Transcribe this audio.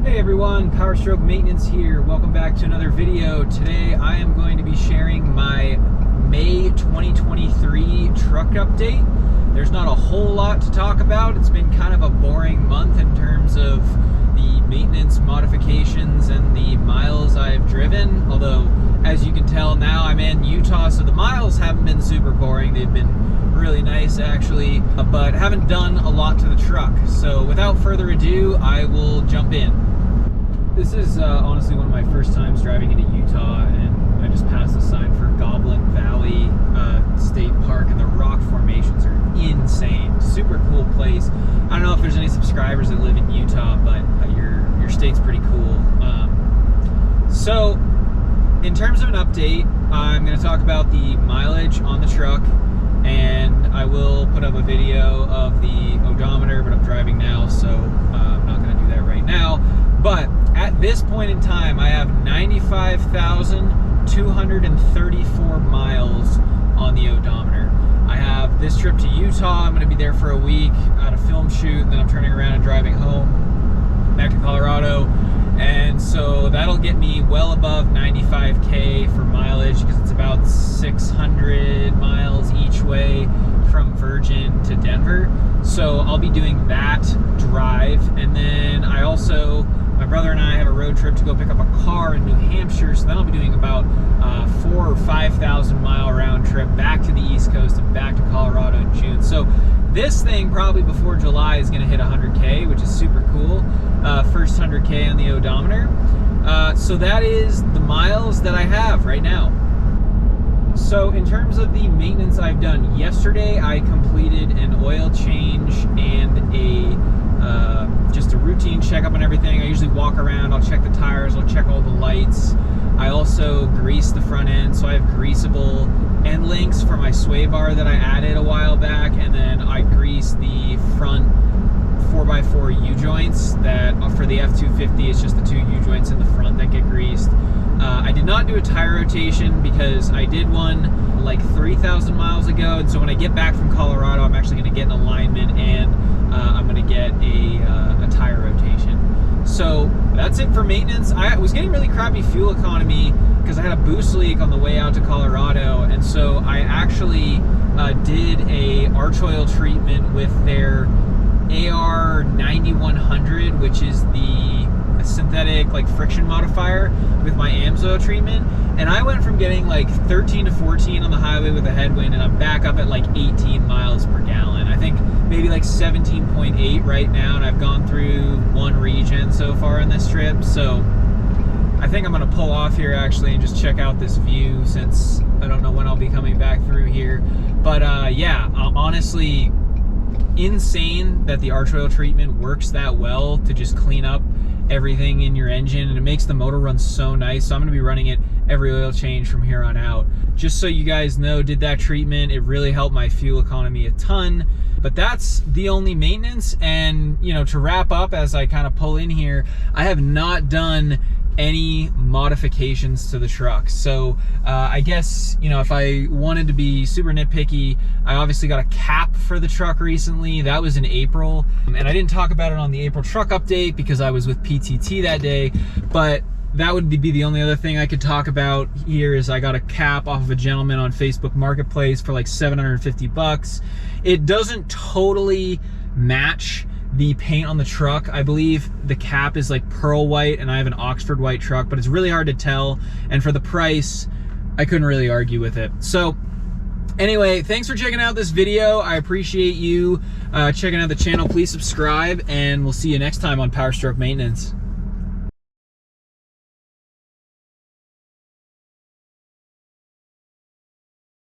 Hey everyone, PowerStroke Maintenance here. Welcome back to another video. Today I am going to be sharing my May 2023 truck update. There's not a whole lot to talk about. It's been kind of a boring month in terms of the maintenance modifications and the miles I've driven. Although, as you can tell now, I'm in Utah, so the miles haven't been super boring. They've been really nice actually, but haven't done a lot to the truck. So without further ado, I will jump in. This is honestly one of my first times driving into Utah, and I just passed a sign for Goblin Valley State Park, and the rock formations are insane. Super cool place. I don't know if there's any subscribers that live in Utah, but your state's pretty cool. So in terms of an update, I'm going to talk about the mileage on the truck, and I will put up a video of the odometer, but I'm driving now, so I'm not going to do that right now. But at this point in time, I have 95,234 miles on the odometer. I have this trip to Utah. I'm going to be there for a week at a film shoot, and then I'm turning around and driving home back to Colorado. And so that'll get me well above 95K for mileage, because it's about 600 miles each way from Virgin to Denver. So I'll be doing that drive. And then my brother and I have a road trip to go pick up a car in New Hampshire, so then I'll be doing about 4,000 or 5,000 mile round trip back to the East Coast and back to Colorado in June. So this thing probably before July is going to hit 100K, which is super cool. First 100K on the odometer. So that is the miles that I have right now. So in terms of the maintenance I've done, yesterday I completed an oil change and just a routine checkup on everything. I usually walk around, I'll check the tires, I'll check all the lights. I also grease the front end, so I have greasable end links for my sway bar that I added a while back, and then I grease the front 4x4 U-joints that for the F250, it's just the two U-joints in the front that get greased. I did not do a tire rotation because I did one like 3,000 miles ago, and so when I get back from Colorado, I'm actually going to get an alignment, and I'm going to get a tire rotation. So that's it for maintenance. I was getting really crappy fuel economy because I had a boost leak on the way out to Colorado, and so I actually did a arch oil treatment with their AR 9100, which is the synthetic like friction modifier with my AMSO treatment, and I went from getting like 13 to 14 on the highway with a headwind, and I'm back up at like 18 miles per gallon. I think maybe like 17.8 right now, and I've gone through one region so far on this trip. So I think I'm gonna pull off here actually and just check out this view, since I don't know when I'll be coming back through here. But yeah, honestly, insane that the arch oil treatment works that well to just clean up everything in your engine, and it makes the motor run so nice. So I'm going to be running it every oil change from here on out. Just so you guys know, did that treatment, it really helped my fuel economy a ton. But that's the only maintenance. And you know, to wrap up, as I kind of pull in here, I have not done any modifications to the truck. So I guess, you know, if I wanted to be super nitpicky, I obviously got a cap for the truck recently. That was in April, and I didn't talk about it on the April truck update because I was with PTT that day, but that would be the only other thing I could talk about here. Is I got a cap off of a gentleman on Facebook Marketplace for like 750 bucks. It doesn't totally match the paint on the truck. I believe the cap is like pearl white, and I have an Oxford white truck, but it's really hard to tell, and for the price I couldn't really argue with it. So anyway, thanks for checking out this video. I appreciate you checking out the channel. Please subscribe, and we'll see you next time on PowerStroke Maintenance.